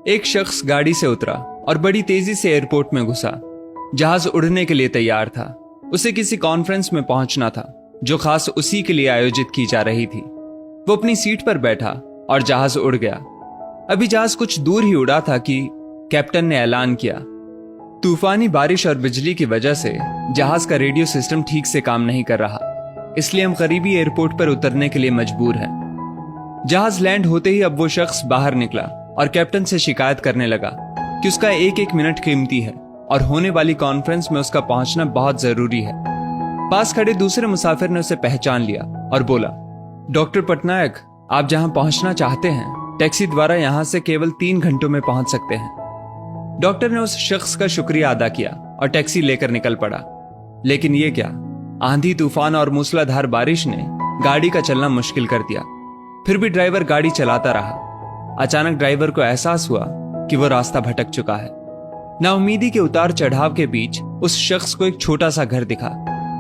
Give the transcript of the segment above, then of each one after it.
एक शख्स गाड़ी से उतरा और बड़ी तेजी से एयरपोर्ट में घुसा। जहाज उड़ने के लिए तैयार था। उसे किसी कॉन्फ्रेंस में पहुंचना था जो खास उसी के लिए आयोजित की जा रही थी। वो अपनी सीट पर बैठा और जहाज उड़ गया। अभी जहाज कुछ दूर ही उड़ा था कि कैप्टन ने ऐलान किया, तूफानी बारिश और बिजली की वजह से जहाज का रेडियो सिस्टम ठीक से काम नहीं कर रहा, इसलिए हम करीबी एयरपोर्ट पर उतरने के लिए मजबूर हैं। जहाज लैंड होते ही अब वो शख्स बाहर निकला और कैप्टन से शिकायत करने लगा कि उसका एक एक मिनट कीमती है और होने वाली कॉन्फ्रेंस में उसका पहुंचना बहुत जरूरी है। पास खड़े दूसरे मुसाफिर ने उसे पहचान लिया और बोला, डॉक्टर पटनायक, आप जहां पहुंचना चाहते हैं टैक्सी द्वारा यहां से केवल 3 घंटों में पहुंच सकते हैं। डॉक्टर ने उस शख्स का शुक्रिया अदा किया और टैक्सी लेकर निकल पड़ा। लेकिन ये क्या, आंधी तूफान और मूसलाधार बारिश ने गाड़ी का चलना मुश्किल कर दिया। फिर भी ड्राइवर गाड़ी चलाता रहा। अचानक ड्राइवर को एहसास हुआ कि वो रास्ता भटक चुका है। नाउमीदी के उतार चढ़ाव के बीच उस शख्स को एक छोटा सा घर दिखा।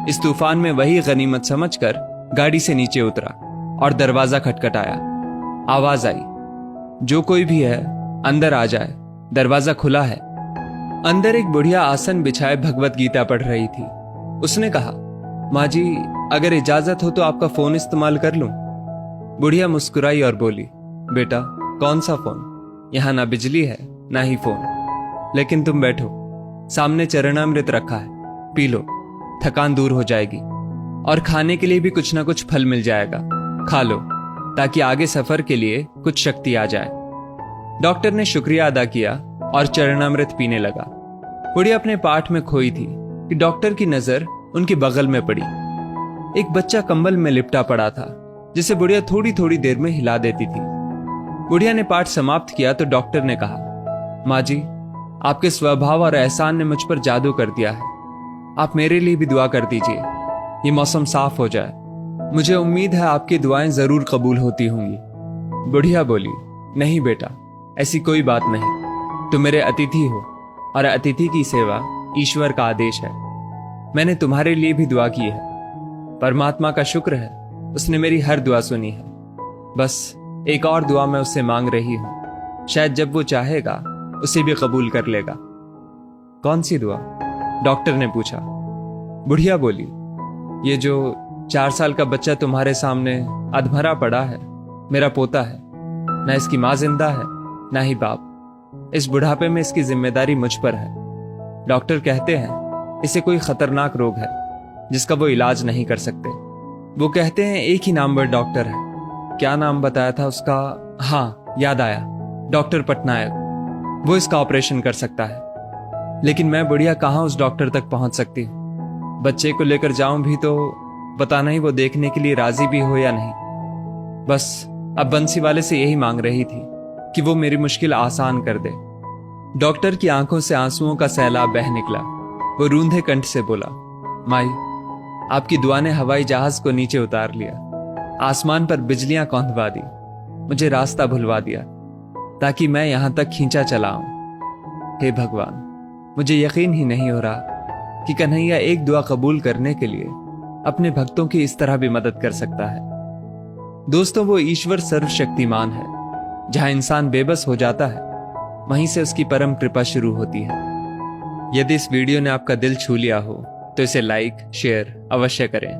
इस तूफान में वही गनीमत समझकर गाड़ी से नीचे उतरा और दरवाजा खटखटाया। आवाज आई, जो कोई भी है अंदर आ जाए, दरवाजा खुला है। अंदर एक बुढ़िया आसन बिछाए भगवत गीता पढ़ रही थी। उसने कहा, माँ जी, अगर इजाजत हो तो आपका फोन इस्तेमाल कर लूं। बुढ़िया मुस्कुराई और बोली, बेटा, कौन सा फोन? यहां ना बिजली है ना ही फोन। लेकिन तुम बैठो, सामने चरणामृत रखा है, पी लो, थकान दूर हो जाएगी। और खाने के लिए भी कुछ ना कुछ फल मिल जाएगा, खा लो ताकि आगे सफर के लिए कुछ शक्ति आ जाए। डॉक्टर ने शुक्रिया अदा किया और चरणामृत पीने लगा। बुढ़िया अपने पाठ में खोई थी कि डॉक्टर की नजर उनके बगल में पड़ी। एक बच्चा कंबल में लिपटा पड़ा था जिसे बुढ़िया थोड़ी थोड़ी देर में हिला देती थी। बुढ़िया ने पाठ समाप्त किया तो डॉक्टर ने कहा, माँ जी, आपके स्वभाव और एहसान ने मुझ पर जादू कर दिया है। आप मेरे लिए भी दुआ कर दीजिए, ये मौसम साफ हो जाए। मुझे उम्मीद है आपकी दुआएं जरूर कबूल होती होंगी। बुढ़िया बोली, नहीं बेटा, ऐसी कोई बात नहीं। तुम मेरे अतिथि हो और अतिथि की सेवा ईश्वर का आदेश है। मैंने तुम्हारे लिए भी दुआ की है। परमात्मा का शुक्र है, उसने मेरी हर दुआ सुनी है। बस एक और दुआ मैं उससे मांग रही हूं, शायद जब वो चाहेगा उसे भी कबूल कर लेगा। कौन सी दुआ? डॉक्टर ने पूछा। बुढ़िया बोली, ये जो 4 साल का बच्चा तुम्हारे सामने अधमरा पड़ा है, मेरा पोता है। ना इसकी माँ जिंदा है ना ही बाप। इस बुढ़ापे में इसकी जिम्मेदारी मुझ पर है। डॉक्टर कहते हैं इसे कोई खतरनाक रोग है जिसका वो इलाज नहीं कर सकते। वो कहते हैं एक ही नामवर डॉक्टर है। क्या नाम बताया था उसका? हाँ, याद आया, डॉक्टर पटनायक। वो इसका ऑपरेशन कर सकता है। लेकिन मैं बुढ़िया कहाँ उस डॉक्टर तक पहुंच सकती हूँ? बच्चे को लेकर जाऊं भी तो पता नहीं वो देखने के लिए राजी भी हो या नहीं। बस अब बंसी वाले से यही मांग रही थी कि वो मेरी मुश्किल आसान कर दे। डॉक्टर की आंखों से आंसुओं का सैलाब बह निकला। वो रूंधे कंठ से बोला, माई, आपकी दुआ ने हवाई जहाज को नीचे उतार लिया, आसमान पर बिजलियां कौंधवा दी, मुझे रास्ता भुलवा दिया ताकि मैं यहां तक खींचा चला आऊं। हे भगवान, मुझे यकीन ही नहीं हो रहा कि कन्हैया एक दुआ कबूल करने के लिए अपने भक्तों की इस तरह भी मदद कर सकता है। दोस्तों, वो ईश्वर सर्वशक्तिमान है। जहां इंसान बेबस हो जाता है वहीं से उसकी परम कृपा शुरू होती है। यदि इस वीडियो ने आपका दिल छू लिया हो तो इसे लाइक शेयर अवश्य करें।